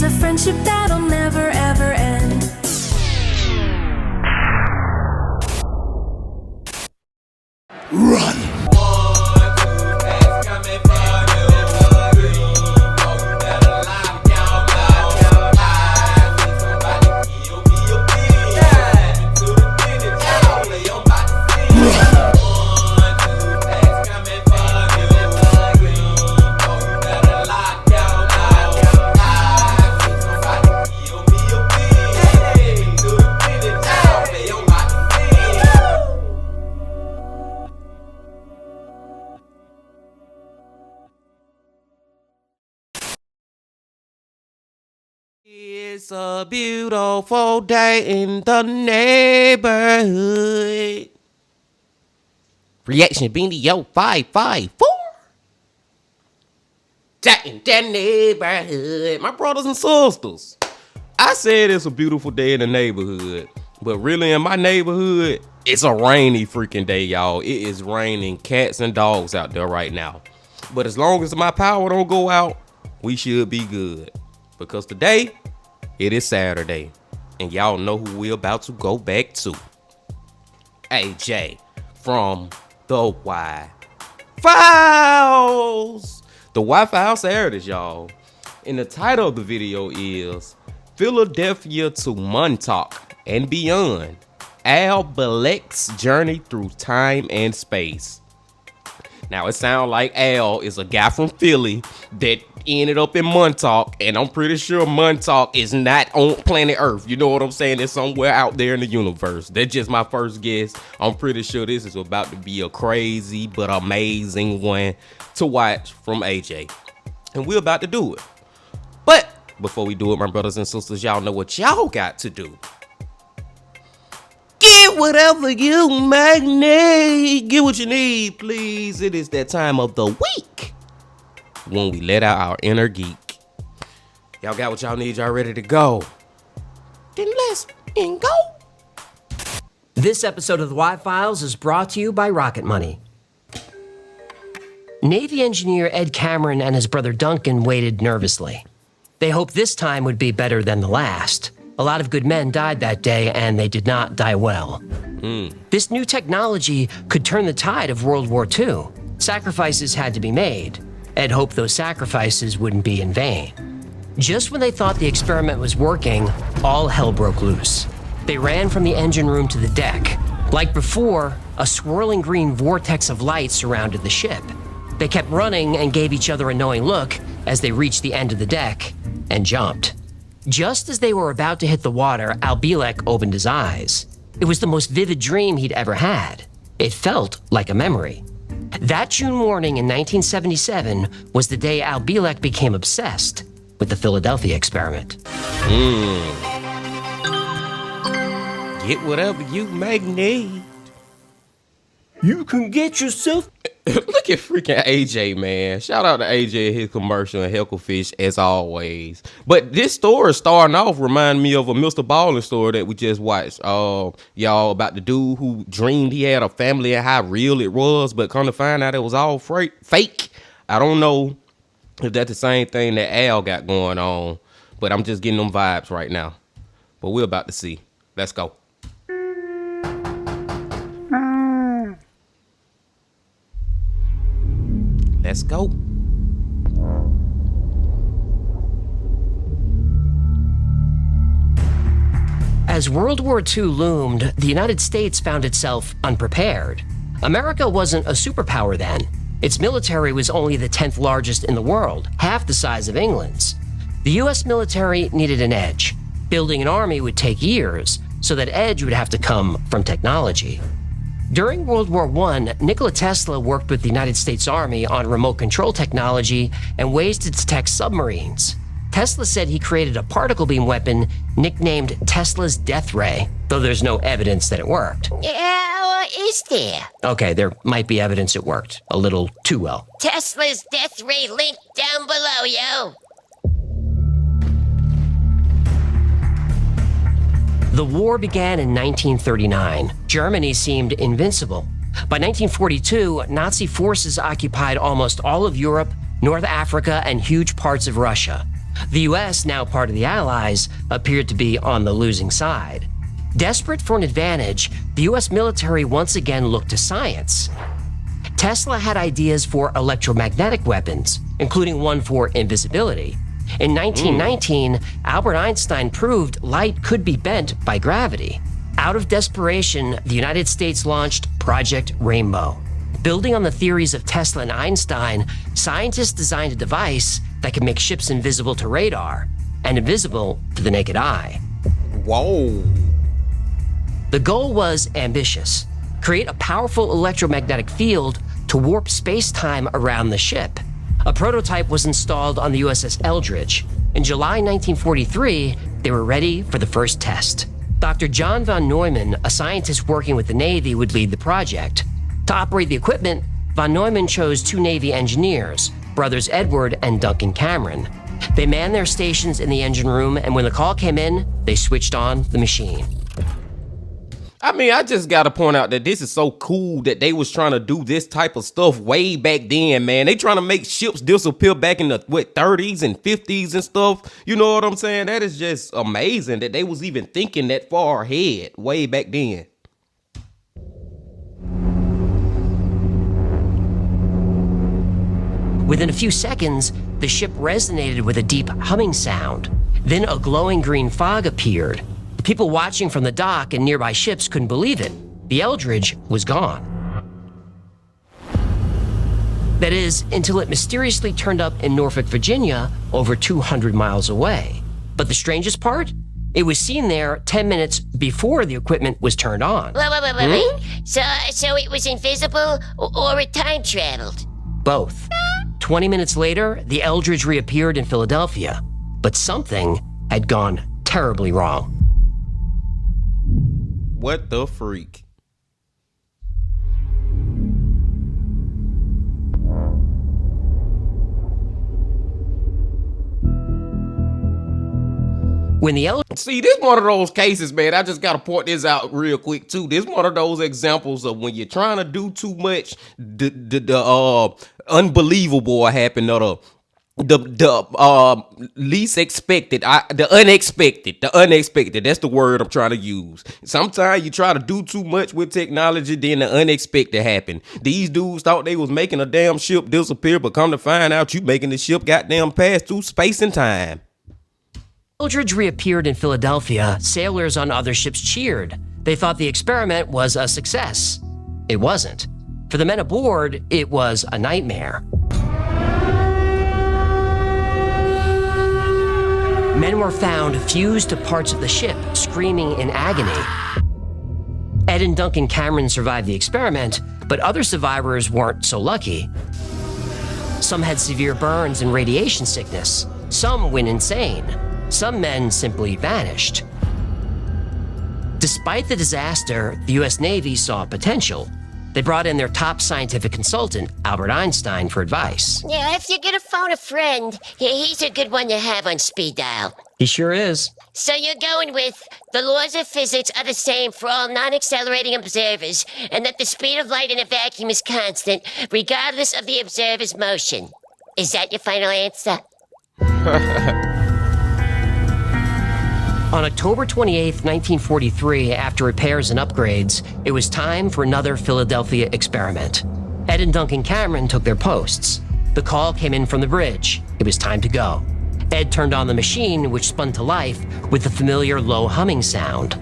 a friendship that'll never ever end. Run! It's a beautiful day in the neighborhood. Reaction Beanie Yo 554. Jack in the neighborhood. My brothers and sisters. I said it's a beautiful day in the neighborhood. But really in my neighborhood, it's a rainy freaking day, y'all. It is raining cats and dogs out there right now. But as long as my power don't go out, we should be good. Because today, it is Saturday, and y'all know who we're about to go back to. AJ from the Y-Files. The Y-Files Saturdays, y'all. And the title of the video is Philadelphia to Montauk and Beyond. Al Bielek's journey through time and space. Now, it sounds like Al is a guy from Philly that ended up in Montauk, and I'm pretty sure Montauk is not on planet Earth. You know what I'm saying? It's somewhere out there in the universe. That's just my first guess. I'm pretty sure this is about to be a crazy but amazing one to watch from AJ. And we're about to do it. But before we do it, my brothers and sisters, y'all know what y'all got to do. Get whatever you might need. Get what you need, please. It is that time of the week when we let out our inner geek. Y'all got what y'all need? Y'all ready to go? Then let's go. This episode of the Y-Files is brought to you by Rocket Money. Navy engineer Ed Cameron and his brother Duncan waited nervously. They hoped this time would be better than the last. A lot of good men died that day, and they did not die well. This new technology could turn the tide of World War II. Sacrifices had to be made. Ed hoped those sacrifices wouldn't be in vain. Just when they thought the experiment was working, all hell broke loose. They ran from the engine room to the deck. Like before, a swirling green vortex of light surrounded the ship. They kept running and gave each other a knowing look as they reached the end of the deck and jumped. Just as they were about to hit the water, Al Bielek opened his eyes. It was the most vivid dream he'd ever had. It felt like a memory. That June morning in 1977 was the day Al Bielek became obsessed with the Philadelphia experiment. Get whatever you may need. You can get yourself... Look at freaking AJ, man. Shout out to AJ and his commercial and Hecklefish as always. But this story starting off remind me of a Mr. Ballin story that we just watched. Y'all, about the dude who dreamed he had a family and how real it was, but come to find out it was all fake. I don't know if that's the same thing that Al got going on, but I'm just getting them vibes right now. But we're about to see. Let's go. Let's go. As World War II loomed, the United States found itself unprepared. America wasn't a superpower then. Its military was only the 10th largest in the world, half the size of England's. The US military needed an edge. Building an army would take years, so that edge would have to come from technology. During World War I, Nikola Tesla worked with the United States Army on remote control technology and ways to detect submarines. Tesla said he created a particle beam weapon nicknamed Tesla's Death Ray, though there's no evidence that it worked. Yeah, is there? Okay, there might be evidence it worked. A little too well. Tesla's Death Ray link down below, yo. The war began in 1939. Germany seemed invincible. By 1942, Nazi forces occupied almost all of Europe, North Africa, and huge parts of Russia. The US, now part of the Allies, appeared to be on the losing side. Desperate for an advantage, the US military once again looked to science. Tesla had ideas for electromagnetic weapons, including one for invisibility. In 1919, Albert Einstein proved light could be bent by gravity. Out of desperation, the United States launched Project Rainbow. Building on the theories of Tesla and Einstein, scientists designed a device that could make ships invisible to radar and invisible to the naked eye. Whoa. The goal was ambitious: create a powerful electromagnetic field to warp space-time around the ship. A prototype was installed on the USS Eldridge. In July 1943, they were ready for the first test. Dr. John von Neumann, a scientist working with the Navy, would lead the project. To operate the equipment, von Neumann chose two Navy engineers, brothers Edward and Duncan Cameron. They manned their stations in the engine room, and when the call came in, they switched on the machine. I mean, I just gotta point out that this is so cool that they was trying to do this type of stuff way back then, man. They trying to make ships disappear back in the 30s and 50s and stuff. You know what I'm saying? That is just amazing that they was even thinking that far ahead way back then. Within a few seconds, the ship resonated with a deep humming sound. Then a glowing green fog appeared. People watching from the dock and nearby ships couldn't believe it. The Eldridge was gone. That is, until it mysteriously turned up in Norfolk, Virginia, over 200 miles away. But the strangest part? It was seen there 10 minutes before the equipment was turned on. Wait. So it was invisible or it time traveled? Both. 20 minutes later, the Eldridge reappeared in Philadelphia. But something had gone terribly wrong. What the freak? When the See, this one of those cases, man. I just gotta point this out real quick too. This one of those examples of when you're trying to do too much, the unbelievable will happen, or the least expected, the unexpected. That's the word I'm trying to use. Sometimes you try to do too much with technology, then the unexpected happen. These dudes thought they was making a damn ship disappear, but come to find out, you making the ship goddamn pass through space and time. Eldridge reappeared in Philadelphia, sailors on other ships cheered. They thought the experiment was a success. It wasn't. For the men aboard, it was a nightmare. Men were found fused to parts of the ship, screaming in agony. Ed and Duncan Cameron survived the experiment, but other survivors weren't so lucky. Some had severe burns and radiation sickness. Some went insane. Some men simply vanished. Despite the disaster, the US Navy saw potential. They brought in their top scientific consultant, Albert Einstein, for advice. Yeah, if you're gonna phone a friend, he's a good one to have on speed dial. He sure is. So you're going with the laws of physics are the same for all non-accelerating observers, and that the speed of light in a vacuum is constant, regardless of the observer's motion. Is that your final answer? On October 28, 1943, after repairs and upgrades, it was time for another Philadelphia experiment. Ed and Duncan Cameron took their posts. The call came in from the bridge. It was time to go. Ed turned on the machine, which spun to life with the familiar low humming sound.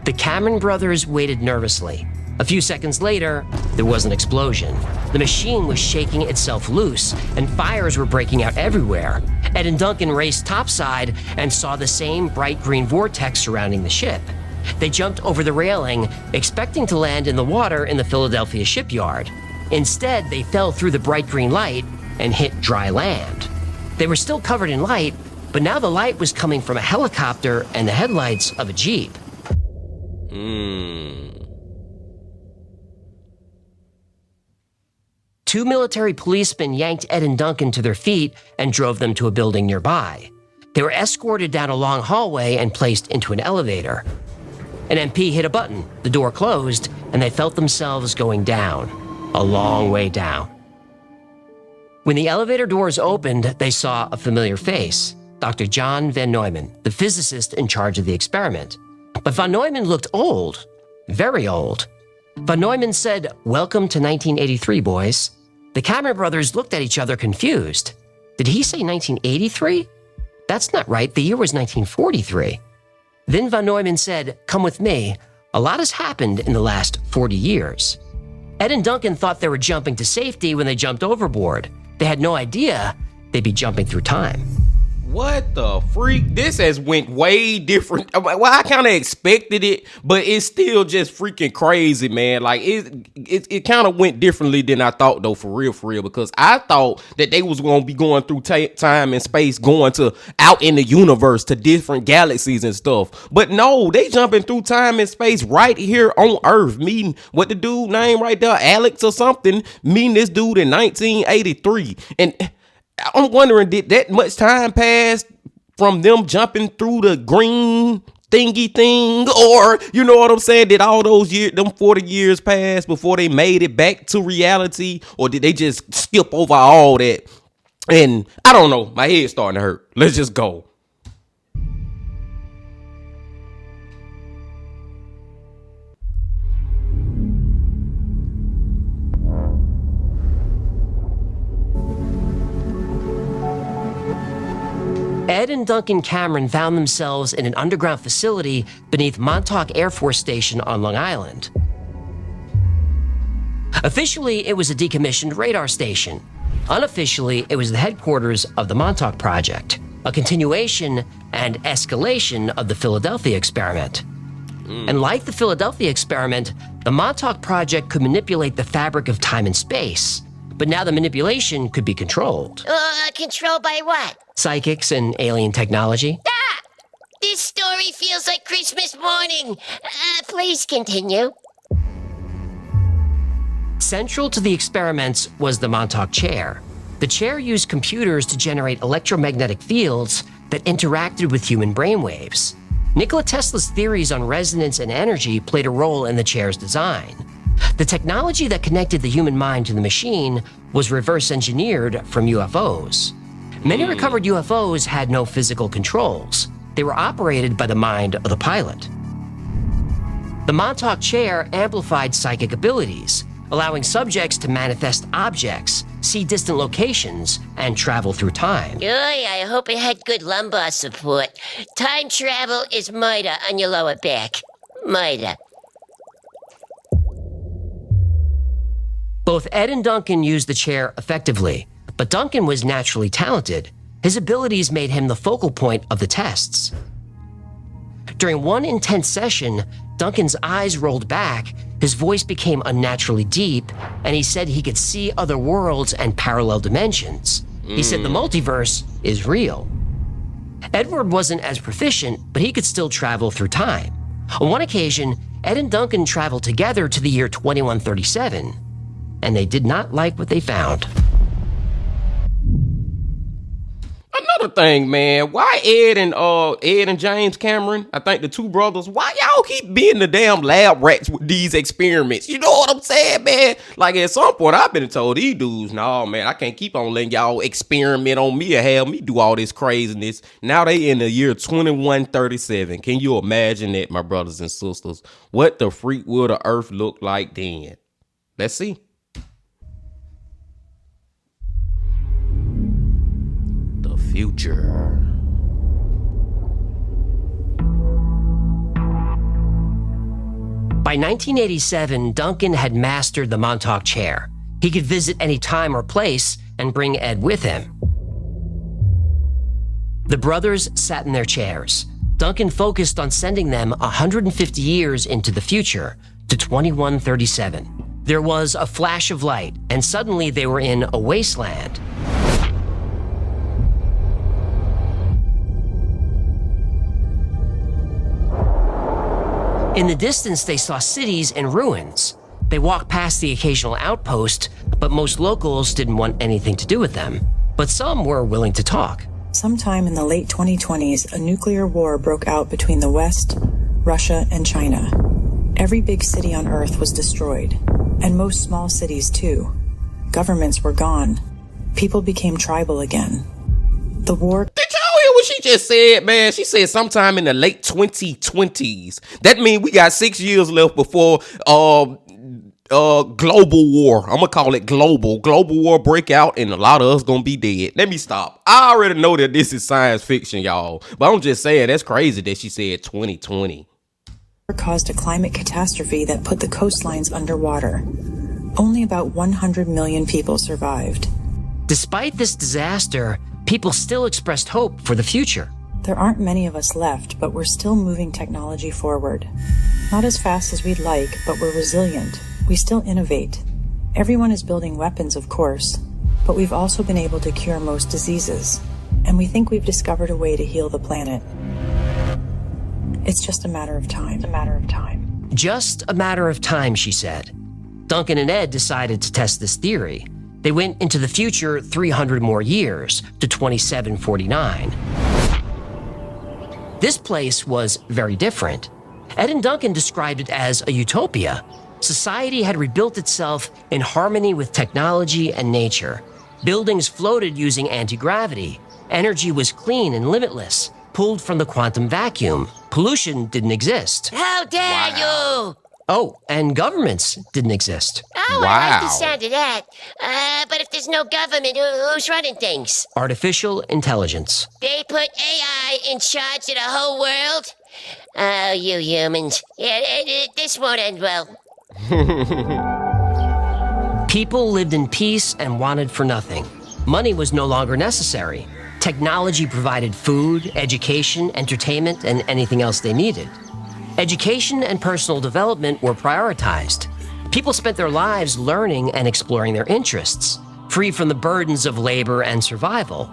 The Cameron brothers waited nervously. A few seconds later, there was an explosion. The machine was shaking itself loose, and fires were breaking out everywhere. Ed and Duncan raced topside and saw the same bright green vortex surrounding the ship. They jumped over the railing, expecting to land in the water in the Philadelphia shipyard. Instead, they fell through the bright green light and hit dry land. They were still covered in light, but now the light was coming from a helicopter and the headlights of a Jeep. Two military policemen yanked Ed and Duncan to their feet and drove them to a building nearby. They were escorted down a long hallway and placed into an elevator. An MP hit a button, the door closed, and they felt themselves going down, a long way down. When the elevator doors opened, they saw a familiar face. Dr. John von Neumann, the physicist in charge of the experiment. But von Neumann looked old, very old. Von Neumann said, "Welcome to 1983, boys." The Cameron brothers looked at each other confused. Did he say 1983? That's not right, the year was 1943. Then von Neumann said, "Come with me. A lot has happened in the last 40 years." Ed and Duncan thought they were jumping to safety when they jumped overboard. They had no idea they'd be jumping through time. What the freak? This has went way different. Well, I kind of expected it, but it's still just freaking crazy, man. Like it kind of went differently than I thought, though, for real, because I thought that they was going to be going through time and space, going to out in the universe to different galaxies and stuff. But no, they jumping through time and space right here on Earth, meeting what the dude name right there, Alex or something, meeting this dude in 1983. And I'm wondering, did that much time pass from them jumping through the green thingy thing? Or, you know what I'm saying? Did all those years, them 40 years pass before they made it back to reality? Or did they just skip over all that? And I don't know. My head's starting to hurt. Let's just go. Ed and Duncan Cameron found themselves in an underground facility beneath Montauk Air Force Station on Long Island. Officially, it was a decommissioned radar station. Unofficially, it was the headquarters of the Montauk Project, a continuation and escalation of the Philadelphia experiment. And like the Philadelphia experiment, the Montauk Project could manipulate the fabric of time and space. But now the manipulation could be controlled. Controlled by what? Psychics and alien technology. Ah! This story feels like Christmas morning. Please continue. Central to the experiments was the Montauk chair. The chair used computers to generate electromagnetic fields that interacted with human brainwaves. Nikola Tesla's theories on resonance and energy played a role in the chair's design. The technology that connected the human mind to the machine was reverse engineered from UFOs. Many recovered UFOs had no physical controls. They were operated by the mind of the pilot. The Montauk chair amplified psychic abilities, allowing subjects to manifest objects, see distant locations, and travel through time. Oy, I hope it had good lumbar support. Time travel is murder on your lower back. Murder. Both Ed and Duncan used the chair effectively, but Duncan was naturally talented. His abilities made him the focal point of the tests. During one intense session, Duncan's eyes rolled back, his voice became unnaturally deep, and he said he could see other worlds and parallel dimensions. He said the multiverse is real. Edward wasn't as proficient, but he could still travel through time. On one occasion, Ed and Duncan traveled together to the year 2137, and they did not like what they found. Another thing, man, why Ed and James Cameron, I think the two brothers, why y'all keep being the damn lab rats with these experiments? You know what I'm saying, man? Like, at some point, I've been told these dudes, no, man, I can't keep on letting y'all experiment on me or have me do all this craziness. Now they in the year 2137. Can you imagine that, my brothers and sisters? What the freak will the earth look like then? Let's see. Future. By 1987, Duncan had mastered the Montauk chair. He could visit any time or place and bring Ed with him. The brothers sat in their chairs. Duncan focused on sending them 150 years into the future, to 2137. There was a flash of light, and suddenly they were in a wasteland. In the distance, they saw cities and ruins. They walked past the occasional outpost, but most locals didn't want anything to do with them. But some were willing to talk. Sometime in the late 2020s, a nuclear war broke out between the West, Russia, and China. Every big city on Earth was destroyed, and most small cities too. Governments were gone. People became tribal again. The war... Did y'all hear what she she just said, man, she said sometime in the late 2020s. That means we got 6 years left before global war. I'm gonna call it global war breakout, and a lot of us gonna be dead. Let me stop. I already know that this is science fiction, y'all, but I'm just saying that's crazy that she said 2020. Caused a climate catastrophe that put the coastlines underwater. Only about 100 million people survived. Despite this disaster, people still expressed hope for the future. There aren't many of us left, but we're still moving technology forward. Not as fast as we'd like, but we're resilient. We still innovate. Everyone is building weapons, of course, but we've also been able to cure most diseases. And we think we've discovered a way to heal the planet. It's just a matter of time. Just a matter of time, she said. Duncan and Ed decided to test this theory. They went into the future 300 more years, to 2749. This place was very different. Ed and Duncan described it as a utopia. Society had rebuilt itself in harmony with technology and nature. Buildings floated using anti-gravity. Energy was clean and limitless, pulled from the quantum vacuum. Pollution didn't exist. How dare you! Oh, and governments didn't exist. Oh, I like the sound of that. But if there's no government, who's running things? Artificial intelligence. They put AI in charge of the whole world? Oh, you humans. Yeah, this won't end well. People lived in peace and wanted for nothing. Money was no longer necessary. Technology provided food, education, entertainment, and anything else they needed. Education and personal development were prioritized. People spent their lives learning and exploring their interests, free from the burdens of labor and survival.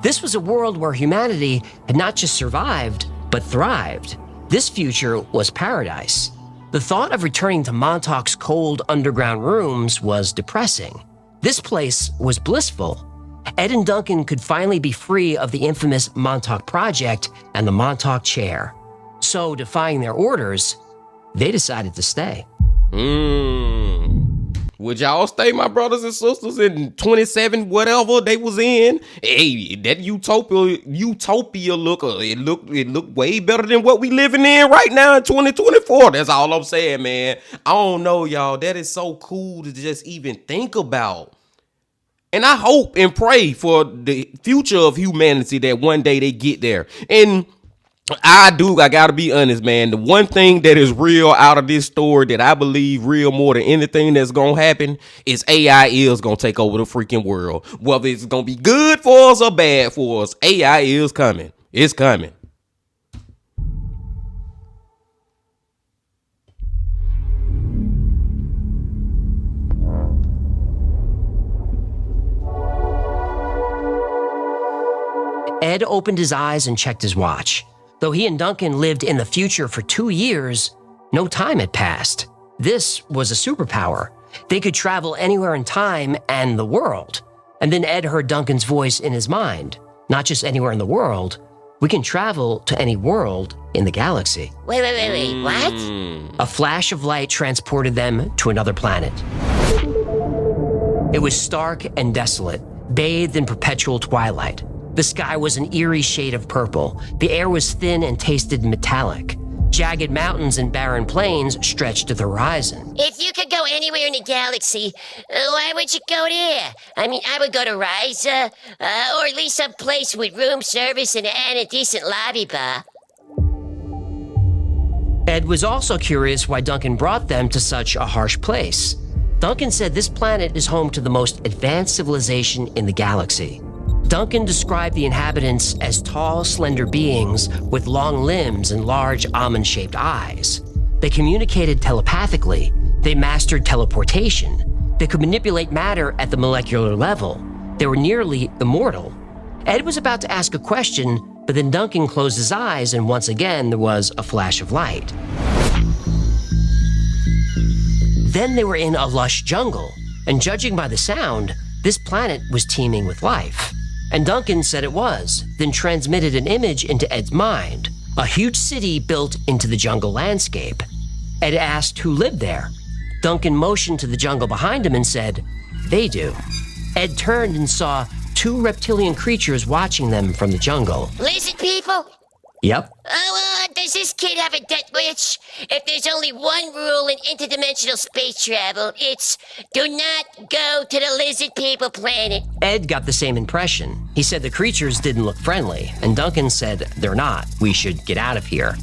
This was a world where humanity had not just survived, but thrived. This future was paradise. The thought of returning to Montauk's cold underground rooms was depressing. This place was blissful. Ed and Duncan could finally be free of the infamous Montauk Project and the Montauk Chair. So, defying their orders, they decided to stay. Would y'all stay, my brothers and sisters, in 27 whatever they was in? Hey, that utopia look, it looked way better than what we living in right now in 2024. That's all I'm saying, man. I don't know, y'all. That is so cool to just even think about. And I hope and pray for the future of humanity that one day they get there. And I gotta be honest, man. The one thing that is real out of this story that I believe real more than anything that's gonna happen is AI is gonna take over the freaking world. Whether it's gonna be good for us or bad for us, AI is coming. It's coming. Ed opened his eyes and checked his watch. Though he and Duncan lived in the future for 2 years, no time had passed. This was a superpower. They could travel anywhere in time and the world. And then Ed heard Duncan's voice in his mind. Not just anywhere in the world. We can travel to any world in the galaxy. Wait, what? A flash of light transported them to another planet. It was stark and desolate, bathed in perpetual twilight. The sky was an eerie shade of purple. The air was thin and tasted metallic. Jagged mountains and barren plains stretched to the horizon. If you could go anywhere in the galaxy, why would you go there? I mean, I would go to Ryza, or at least some place with room service and a decent lobby bar. Ed was also curious why Duncan brought them to such a harsh place. Duncan said this planet is home to the most advanced civilization in the galaxy. Duncan described the inhabitants as tall, slender beings with long limbs and large almond-shaped eyes. They communicated telepathically. They mastered teleportation. They could manipulate matter at the molecular level. They were nearly immortal. Ed was about to ask a question, but then Duncan closed his eyes, and once again there was a flash of light. Then they were in a lush jungle, and judging by the sound, this planet was teeming with life. And Duncan said it was, then transmitted an image into Ed's mind, a huge city built into the jungle landscape. Ed asked who lived there. Duncan motioned to the jungle behind him and said, "They do." Ed turned and saw 2 reptilian creatures watching them from the jungle. Listen people? Yep. Does this kid have a death wish? If there's only one rule in interdimensional space travel, it's do not go to the lizard people planet. Ed got the same impression. He said the creatures didn't look friendly, and Duncan said they're not. We should get out of here.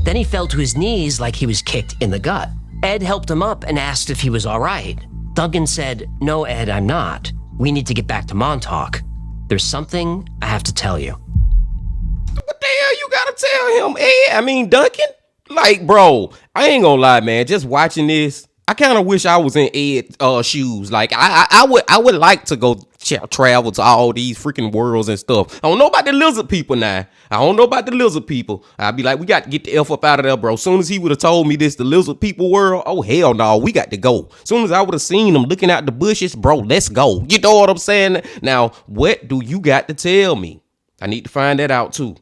Then he fell to his knees like he was kicked in the gut. Ed helped him up and asked if he was all right. Duncan said, "No, Ed, I'm not. We need to get back to Montauk. There's something I have to tell you." What the hell you gotta tell him, Ed? I mean, Duncan? Like, bro, I ain't gonna lie, man. Just watching this, I kind of wish I was in Ed's shoes. Like, I would like to go travel to all these freaking worlds and stuff. I don't know about the lizard people now. I'd be like, we got to get the F up out of there, bro. Soon as he would have told me this, the lizard people world, oh, hell no, we got to go. Soon as I would have seen them looking out the bushes, bro, let's go. You know what I'm saying? Now, what do you got to tell me? I need to find that out, too.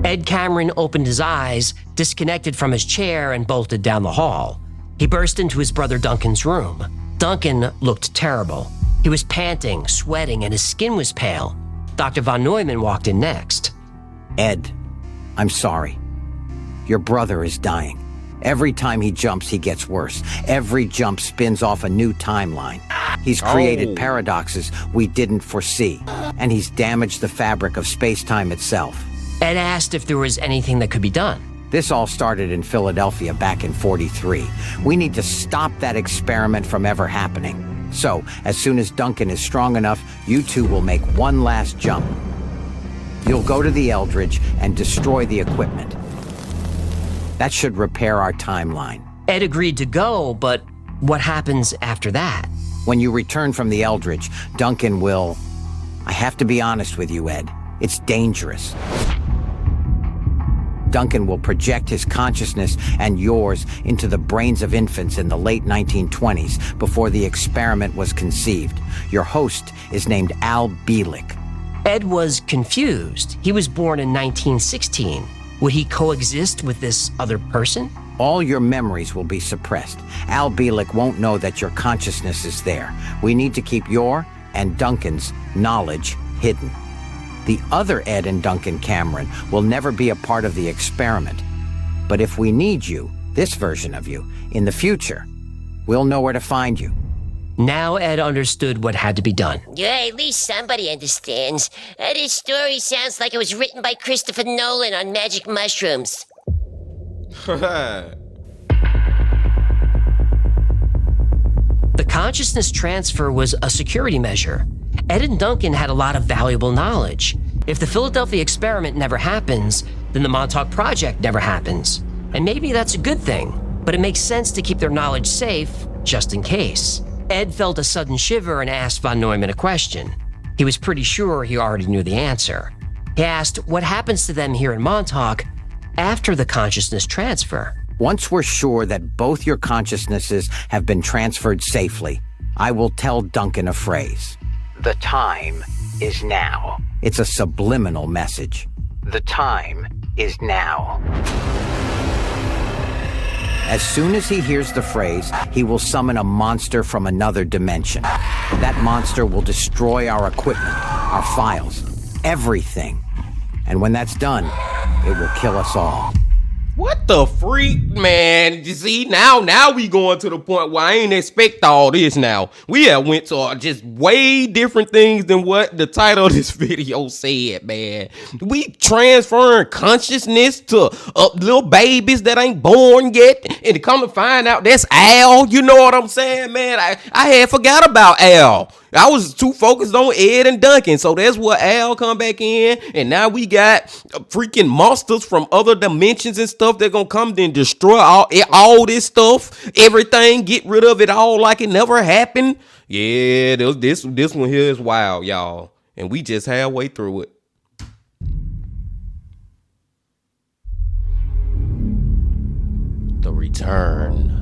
Ed Cameron opened his eyes, disconnected from his chair, and bolted down the hall. He burst into his brother Duncan's room. Duncan looked terrible. He was panting, sweating, and his skin was pale. Dr. von Neumann walked in next. Ed, I'm sorry. Your brother is dying. Every time he jumps, he gets worse. Every jump spins off a new timeline. He's created paradoxes we didn't foresee, and he's damaged the fabric of space-time itself. Ed asked if there was anything that could be done. This all started in Philadelphia back in '43. We need to stop that experiment from ever happening. So, as soon as Duncan is strong enough, you two will make one last jump. You'll go to the Eldridge and destroy the equipment. That should repair our timeline. Ed agreed to go, but what happens after that? When you return from the Eldridge, Duncan will... I have to be honest with you, Ed. It's dangerous. Duncan will project his consciousness and yours into the brains of infants in the late 1920s, before the experiment was conceived. Your host is named Al Bielek. Ed was confused. He was born in 1916. Would he coexist with this other person? All your memories will be suppressed. Al Bielek won't know that your consciousness is there. We need to keep your and Duncan's knowledge hidden. The other Ed and Duncan Cameron will never be a part of the experiment. But if we need you, this version of you, in the future, we'll know where to find you. Now Ed understood what had to be done. Yeah, at least somebody understands. This story sounds like it was written by Christopher Nolan on magic mushrooms. The consciousness transfer was a security measure. Ed and Duncan had a lot of valuable knowledge. If the Philadelphia experiment never happens, then the Montauk Project never happens. And maybe that's a good thing, but it makes sense to keep their knowledge safe, just in case. Ed felt a sudden shiver and asked von Neumann a question. He was pretty sure he already knew the answer. He asked what happens to them here in Montauk after the consciousness transfer. Once we're sure that both your consciousnesses have been transferred safely, I will tell Duncan a phrase. The time is now. It's a subliminal message. The time is now. As soon as he hears the phrase, he will summon a monster from another dimension. That monster will destroy our equipment, our files, everything. And when that's done, it will kill us all. What the freak, man? You see, now we going to the point where I ain't expect all this now. We have went to just way different things than what the title of this video said, man. We transferring consciousness to little babies that ain't born yet. And to come to find out that's Al, you know what I'm saying, man? I had forgot about Al. I was too focused on Ed and Duncan, so that's what Al come back in, and now we got freaking monsters from other dimensions and stuff that gonna come and destroy all this stuff, everything, get rid of it all like it never happened. Yeah, this one here is wild, y'all, and we just halfway through it. The Return.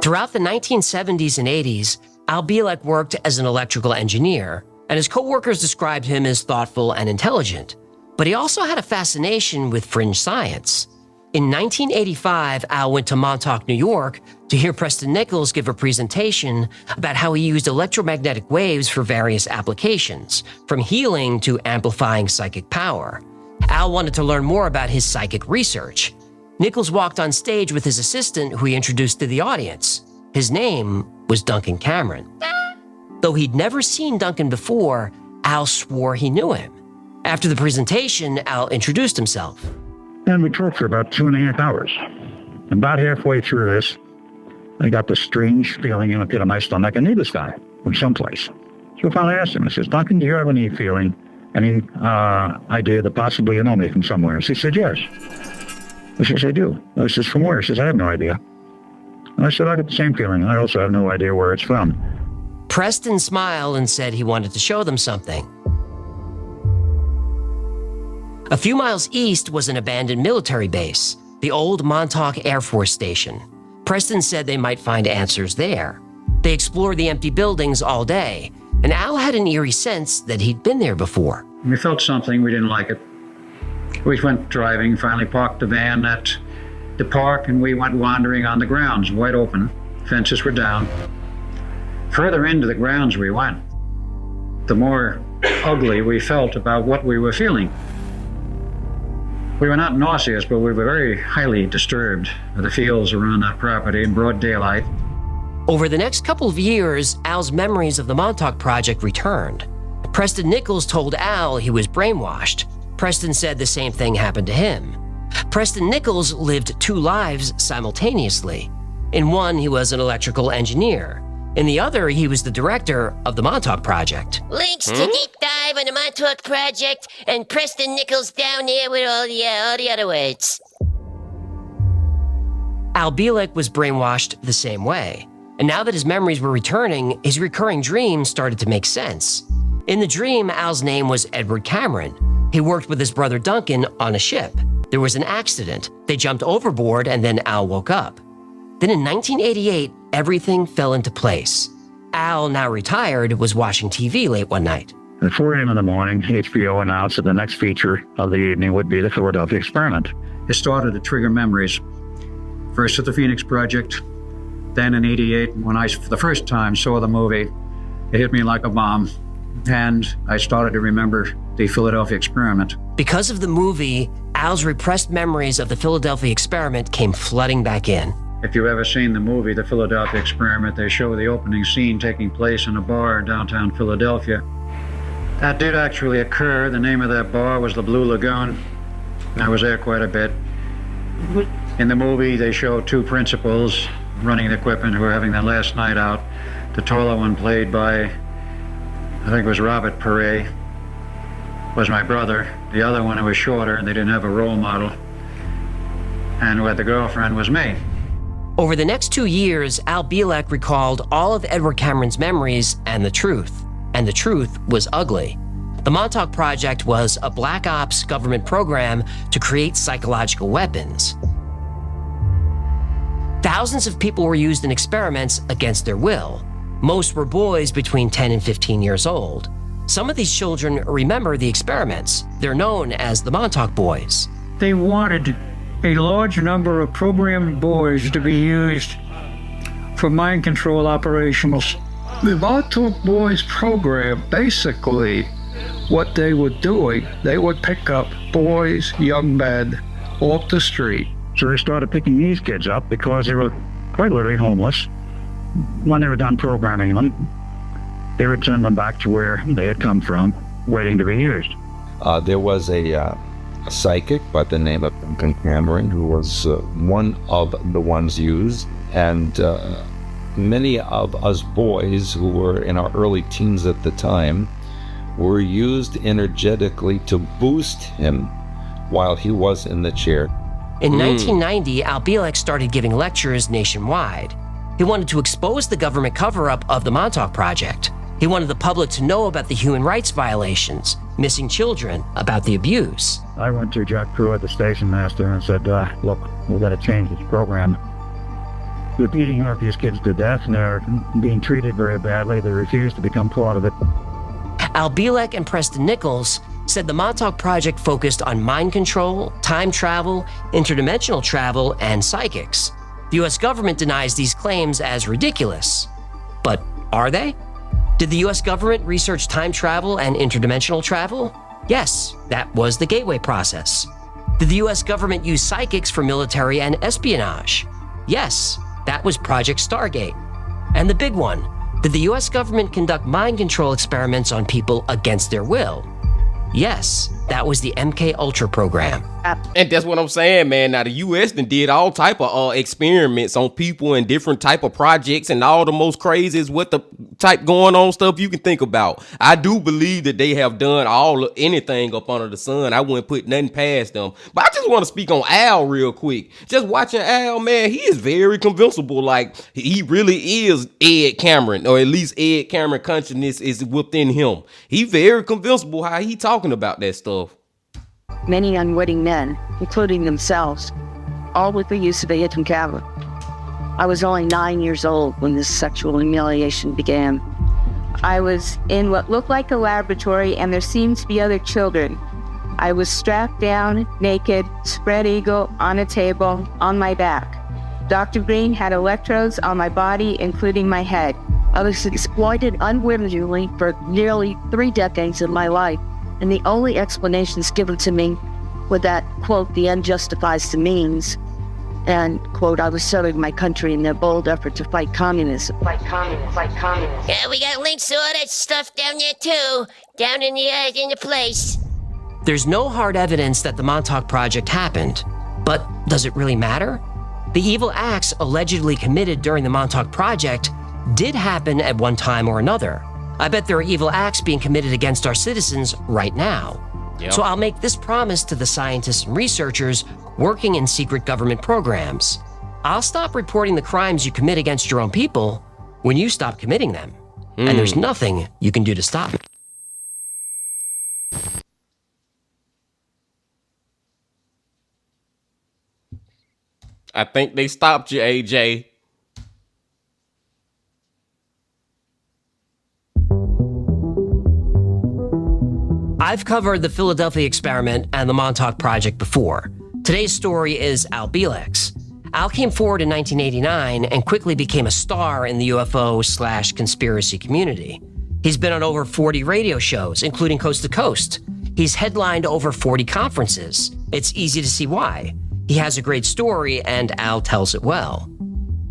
Throughout the 1970s and 80s, Al Bielek worked as an electrical engineer. and his co-workers described him as thoughtful and intelligent. But he also had a fascination with fringe science. In 1985, Al went to Montauk, New York, to hear Preston Nichols give a presentation about how he used electromagnetic waves for various applications, from healing to amplifying psychic power. Al wanted to learn more about his psychic research. Nichols walked on stage with his assistant, who he introduced to the audience. His name was Duncan Cameron. Though he'd never seen Duncan before, Al swore he knew him. After the presentation, Al introduced himself. And we talked for about 2.5 hours. About halfway through this, I got this strange feeling in a pit of my stomach. I knew this guy from someplace. So I finally asked him, I says, Duncan, do you have any feeling, any idea that possibly you know me from somewhere? He said, yes. I says, I do. I says, from where? He says, I have no idea. And I said, I got the same feeling. I also have no idea where it's from. Preston smiled and said he wanted to show them something. A few miles east was an abandoned military base, the old Montauk Air Force Station. Preston said they might find answers there. They explored the empty buildings all day, and Al had an eerie sense that he'd been there before. We felt something, we didn't like it. We went driving, finally parked the van at the park, and we went wandering on the grounds, wide open. Fences were down. Further into the grounds we went, the more ugly we felt about what we were feeling. We were not nauseous, but we were very highly disturbed by the fields around that property in broad daylight. Over the next couple of years, Al's memories of the Montauk Project returned. Preston Nichols told Al he was brainwashed. Preston said the same thing happened to him. Preston Nichols lived 2 lives simultaneously. In one, he was an electrical engineer. In the other, he was the director of the Montauk Project. Links to deep dive on the Montauk Project and Preston Nichols down there with all the other words. Al Bielek was brainwashed the same way. And now that his memories were returning, his recurring dreams started to make sense. In the dream, Al's name was Edward Cameron. He worked with his brother Duncan on a ship. There was an accident. They jumped overboard, and then Al woke up. Then in 1988, everything fell into place. Al, now retired, was watching TV late one night. At 4 a.m. in the morning, HBO announced that the next feature of the evening would be the Philadelphia experiment. It started to trigger memories. First at the Phoenix Project, then in '88, when I for the first time saw the movie, it hit me like a bomb, and I started to remember the Philadelphia experiment. Because of the movie, Al's repressed memories of the Philadelphia experiment came flooding back in. If you've ever seen the movie, The Philadelphia Experiment, they show the opening scene taking place in a bar in downtown Philadelphia. That did actually occur. The name of that bar was the Blue Lagoon. I was there quite a bit. In the movie, they show 2 principals running the equipment who were having their last night out. The taller one, played by, I think it was Robert Perret, was my brother. The other one, who was shorter, and they didn't have a role model, and who had the girlfriend, was me. Over the next 2 years, Al Bielek recalled all of Edward Cameron's memories and the truth was ugly. The Montauk Project was a black ops government program to create psychological weapons. Thousands of people were used in experiments against their will. Most were boys between 10 and 15 years old. Some of these children remember the experiments. They're known as the Montauk Boys. They wanted a large number of programmed boys to be used for mind control operations. The Montauk Boys program, basically, what they were doing, they would pick up boys, young men, off the street. So they started picking these kids up because they were quite literally homeless. When they were done programming them, they returned them back to where they had come from, waiting to be used. There was a psychic by the name of Duncan Cameron, who was one of the ones used, and many of us boys who were in our early teens at the time were used energetically to boost him while he was in the chair. In 1990, Al Bielek started giving lectures nationwide. He wanted to expose the government cover-up of the Montauk Project. He wanted the public to know about the human rights violations, missing children, about the abuse. I went to Jack Pruitt, the station master, and said, look, we've got to change this program. We're beating these kids to death, and they're being treated very badly. They refuse to become part of it. Al Bielek and Preston Nichols said the Montauk Project focused on mind control, time travel, interdimensional travel, and psychics. The US government denies these claims as ridiculous. But are they? Did the US government research time travel and interdimensional travel? Yes, that was the Gateway process. Did the US government use psychics for military and espionage? Yes, that was Project Stargate. And the big one, did the US government conduct mind control experiments on people against their will? Yes, that was the MK Ultra program. And that's what I'm saying, man. Now the U.S. did all type of experiments on people and different type of projects, and all the most crazy is what the type going on stuff you can think about. I do believe that they have done anything up under the sun. I wouldn't put nothing past them. But I just want to speak on Al real quick. Just watching Al, man, he is very convincible. Like, he really is Ed Cameron, or at least Ed Cameron consciousness is within him. He very convincible how he talking about that stuff. Many unwitting men, including themselves, all with the use of Ayrton camera. I was only 9 years old when this sexual humiliation began. I was in what looked like a laboratory, and there seemed to be other children. I was strapped down, naked, spread eagle, on a table, on my back. Dr. Green had electrodes on my body, including my head. I was exploited unwittingly for nearly 3 decades of my life. And the only explanations given to me were that, quote, the end justifies the means, and, quote, I was serving my country in their bold effort to fight communism. Fight communism, fight communism. Yeah, we got links to all that stuff down there too, down in the place. There's no hard evidence that the Montauk Project happened, but does it really matter? The evil acts allegedly committed during the Montauk Project did happen at one time or another. I bet there are evil acts being committed against our citizens right now. Yep. So I'll make this promise to the scientists and researchers working in secret government programs. I'll stop reporting the crimes you commit against your own people when you stop committing them. And there's nothing you can do to stop it. I think they stopped you, AJ. I've covered the Philadelphia experiment and the Montauk Project before. Today's story is Al Bielek's. Al came forward in 1989 and quickly became a star in the UFO/conspiracy community. He's been on over 40 radio shows, including Coast to Coast. He's headlined over 40 conferences. It's easy to see why. He has a great story, and Al tells it well.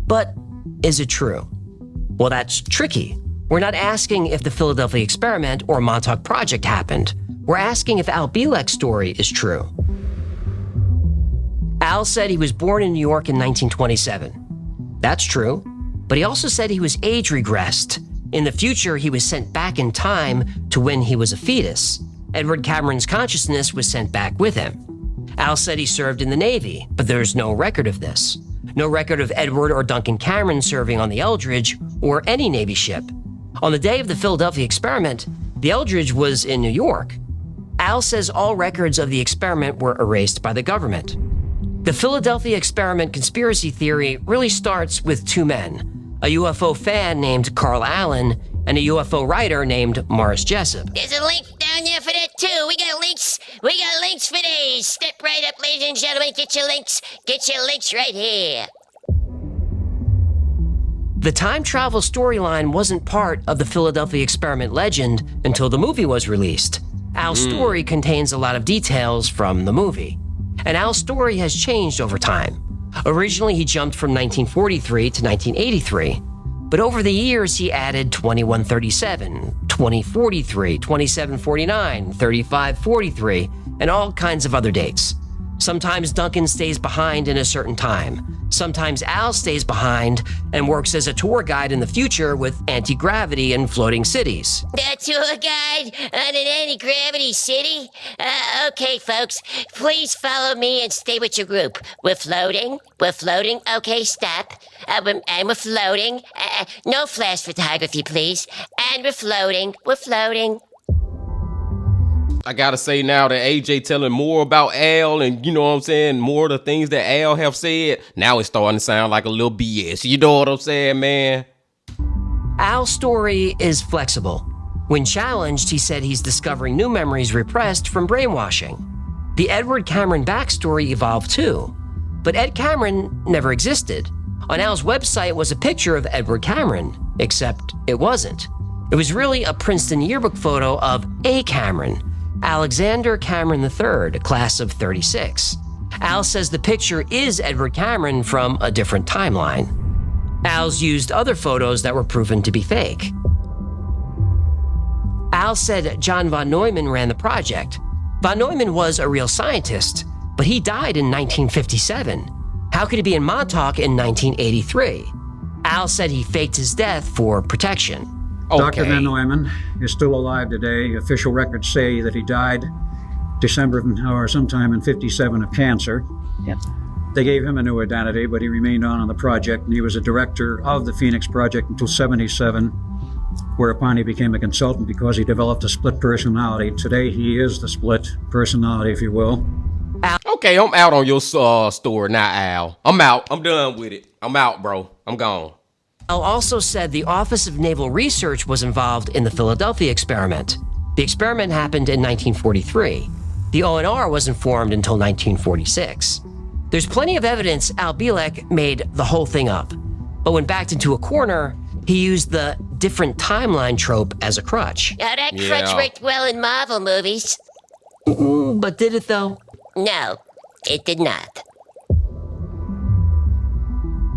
But is it true? Well, that's tricky. We're not asking if the Philadelphia experiment or Montauk Project happened. We're asking if Al Bielek's story is true. Al said he was born in New York in 1927. That's true, but he also said he was age regressed. In the future, he was sent back in time to when he was a fetus. Edward Cameron's consciousness was sent back with him. Al said he served in the Navy, but there's no record of this. No record of Edward or Duncan Cameron serving on the Eldridge or any Navy ship. On the day of the Philadelphia experiment, the Eldridge was in New York. Al says all records of the experiment were erased by the government. The Philadelphia experiment conspiracy theory really starts with 2 men, a UFO fan named Carl Allen and a UFO writer named Morris Jessup. There's a link down there for that too. We got links for these. Step right up, ladies and gentlemen. Get your links right here. The time travel storyline wasn't part of the Philadelphia experiment legend until the movie was released. Al's story contains a lot of details from the movie. And Al's story has changed over time. Originally, he jumped from 1943 to 1983. But over the years, he added 2137, 2043, 2749, 3543, and all kinds of other dates. Sometimes Duncan stays behind in a certain time. Sometimes Al stays behind and works as a tour guide in the future with anti-gravity and floating cities. A tour guide on an anti-gravity city? Okay, folks, please follow me and stay with your group. We're floating. Okay, stop. And we're floating. No flash photography, please. And we're floating. I gotta say now that AJ telling more about Al and, you know what I'm saying, more of the things that Al have said, now it's starting to sound like a little BS. You know what I'm saying, man? Al's story is flexible. When challenged, he said he's discovering new memories repressed from brainwashing. The Edward Cameron backstory evolved too, but Ed Cameron never existed. On Al's website was a picture of Edward Cameron, except it wasn't. It was really a Princeton yearbook photo of A. Cameron, Alexander Cameron III, class of '36. Al says the picture is Edward Cameron from a different timeline. Al's used other photos that were proven to be fake. Al said John von Neumann ran the project. Von Neumann was a real scientist, but he died in 1957. How could he be in Montauk in 1983? Al said he faked his death for protection. Dr. Van Neumann is still alive today. Official records say that he died December or sometime in '57 of cancer. Yep. They gave him a new identity, but he remained on the project, and he was a director of the Phoenix Project until '77, whereupon he became a consultant because he developed a split personality. Today, he is the split personality, if you will. Okay, I'm out on your story now, Al. I'm out. I'm done with it. I'm out, bro. I'm gone. Al also said the Office of Naval Research was involved in the Philadelphia experiment. The experiment happened in 1943. The ONR wasn't formed until 1946. There's plenty of evidence Al Bielek made the whole thing up. But when backed into a corner, he used the different timeline trope as a crutch. Now that crutch worked well in Marvel movies. But did it though? No, it did not.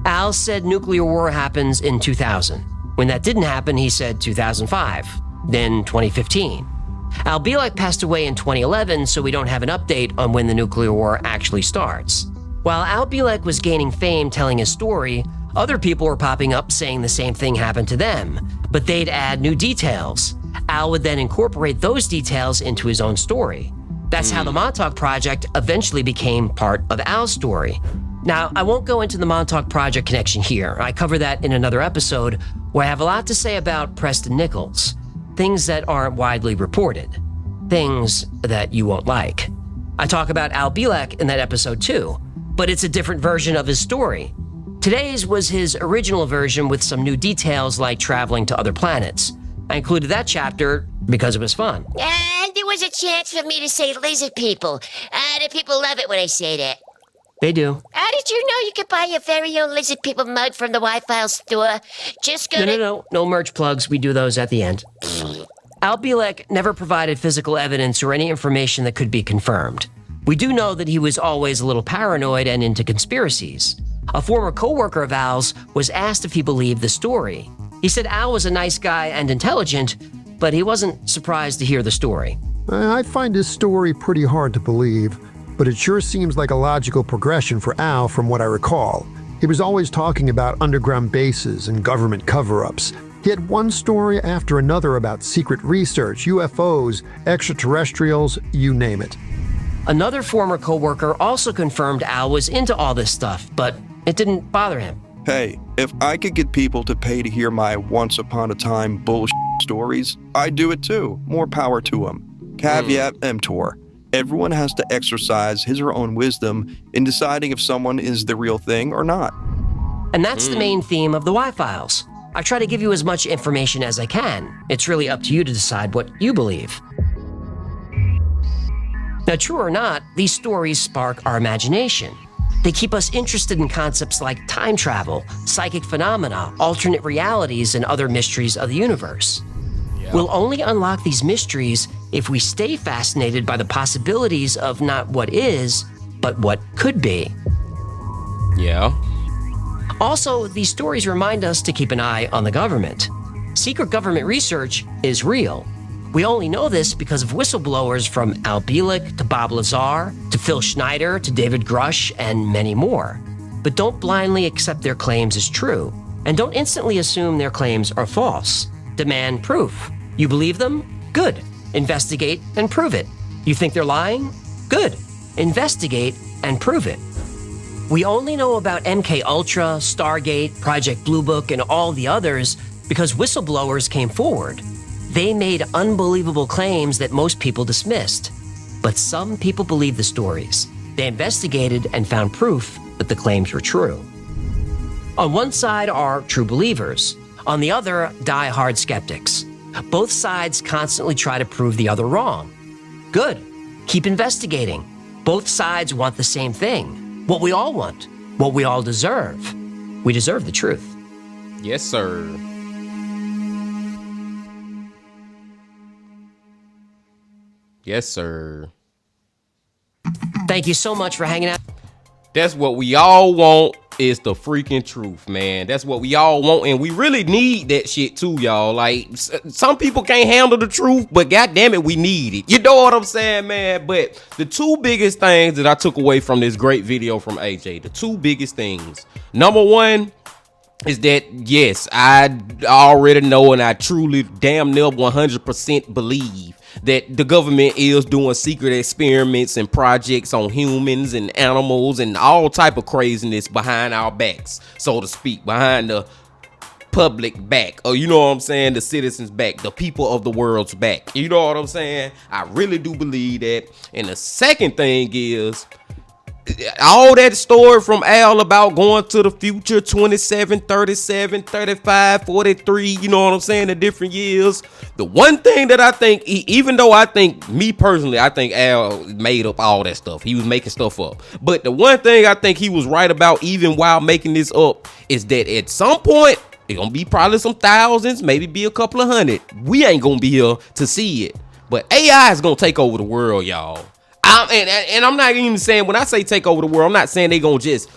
Al said nuclear war happens in 2000. When that didn't happen, he said 2005, then 2015. Al Bielek passed away in 2011, so we don't have an update on when the nuclear war actually starts. While Al Bielek was gaining fame telling his story, other people were popping up saying the same thing happened to them, but they'd add new details. Al would then incorporate those details into his own story. That's how the Montauk Project eventually became part of Al's story. Now, I won't go into the Montauk Project connection here. I cover that in another episode where I have a lot to say about Preston Nichols. Things that aren't widely reported. Things that you won't like. I talk about Al Bielek in that episode too, but it's a different version of his story. Today's was his original version with some new details like traveling to other planets. I included that chapter because it was fun. And there was a chance for me to say lizard people. The people love it when I say that. They do. How did you know you could buy your very own lizard people mug from the Wi-Fi store? Just go to... No merch plugs. We do those at the end. Al Bielek never provided physical evidence or any information that could be confirmed. We do know that he was always a little paranoid and into conspiracies. A former co-worker of Al's was asked if he believed the story. He said Al was a nice guy and intelligent, but he wasn't surprised to hear the story. I find his story pretty hard to believe, but it sure seems like a logical progression for Al from what I recall. He was always talking about underground bases and government cover-ups. He had one story after another about secret research, UFOs, extraterrestrials, you name it. Another former co-worker also confirmed Al was into all this stuff, but it didn't bother him. Hey, if I could get people to pay to hear my once-upon-a-time bullshit stories, I'd do it too. More power to them. Caveat emptor. Everyone has to exercise his or her own wisdom in deciding if someone is the real thing or not. And that's the main theme of the Y-Files. I try to give you as much information as I can. It's really up to you to decide what you believe. Now, true or not, these stories spark our imagination. They keep us interested in concepts like time travel, psychic phenomena, alternate realities, and other mysteries of the universe. We'll only unlock these mysteries if we stay fascinated by the possibilities of not what is, but what could be. Yeah. Also, these stories remind us to keep an eye on the government. Secret government research is real. We only know this because of whistleblowers from Al Bielek to Bob Lazar to Phil Schneider to David Grush and many more. But don't blindly accept their claims as true, and don't instantly assume their claims are false. Demand proof. You believe them? Good. Investigate and prove it. You think they're lying? Good. Investigate and prove it. We only know about MK Ultra, Stargate, Project Blue Book, and all the others because whistleblowers came forward. They made unbelievable claims that most people dismissed. But some people believed the stories. They investigated and found proof that the claims were true. On one side are true believers. On the other, die-hard skeptics. Both sides constantly try to prove the other wrong. Good. Keep investigating. Both sides want the same thing. What we all want. What we all deserve. We deserve the truth. Yes, sir. Yes, sir. Thank you so much for hanging out. That's what we all want, is the freaking truth, man. That's what we all want, and we really need that shit too, y'all. Like, some people can't handle the truth, but goddamn it, we need it. You know what I'm saying, man? But the two biggest things that I took away from this great video from AJ, the two biggest things. Number one is that, yes, I already know, and I truly damn near 100% believe that the government is doing secret experiments and projects on humans and animals and all type of craziness behind our backs, so to speak, behind the public back, or you know what I'm saying, the citizens back, the people of the world's back. You know what I'm saying? I really do believe that. And the second thing is, all that story from Al about going to the future, 27, 37, 35, 43, you know what I'm saying, the different years. The one thing that I think, even though I think, me personally, I think Al made up all that stuff. He was making stuff up. But the one thing I think he was right about, even while making this up, is that at some point, it's gonna be probably some thousands, maybe be a couple of hundred. We ain't gonna be here to see it. But AI is gonna take over the world, y'all. And I'm not even saying, when I say take over the world, I'm not saying they gonna just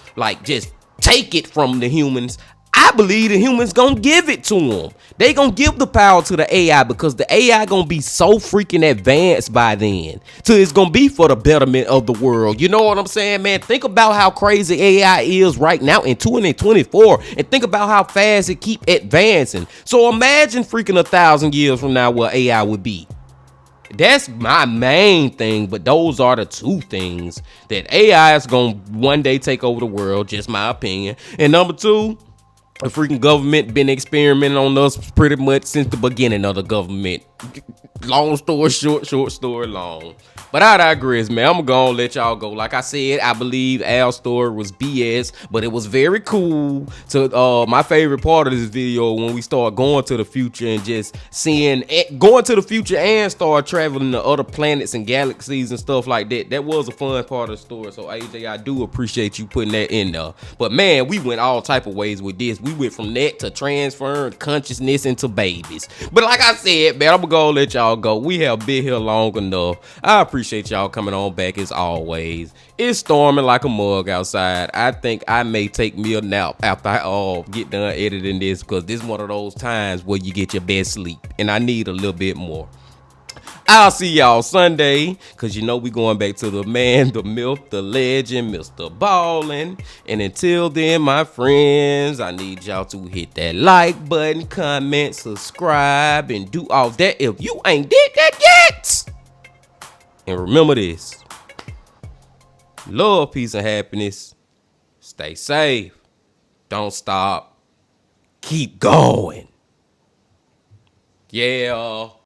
take it from the humans. I believe the humans gonna give it to them. They gonna give the power to the AI, because the AI gonna be so freaking advanced by then. So it's gonna be for the betterment of the world. You know what I'm saying, man? Think about how crazy AI is right now in 2024, and think about how fast it keep advancing. So imagine freaking 1,000 years from now where AI would be. That's my main thing, but those are the two things that AI is gonna one day take over the world, just my opinion. And number two, the freaking government been experimenting on us pretty much since the beginning of the government. Long story short, short story long. But I digress, man. I'm gonna let y'all go. Like I said, I believe Al's story was BS, but it was very cool. To my favorite part of this video, when we start going to the future and just seeing, going to the future and start traveling to other planets and galaxies and stuff like that. That was a fun part of the story. So AJ, I do appreciate you putting that in there. But man, we went all type of ways with this. We went from that to transferring consciousness into babies. But like I said, man, I'm gonna let y'all go. We have been here long enough. I appreciate y'all coming on back as always. It's storming like a mug outside. I think I may take me a nap after I get done editing this, because this is one of those times where you get your best sleep, and I need a little bit more. I'll see y'all Sunday, because you know we going back to the man, the myth, the legend, Mr. Ballin'. And until then, my friends, I need y'all to hit that like button, comment, subscribe, and do all that if you ain't did that yet. And remember this: love, peace, and happiness. Stay safe. Don't stop. Keep going. Yeah.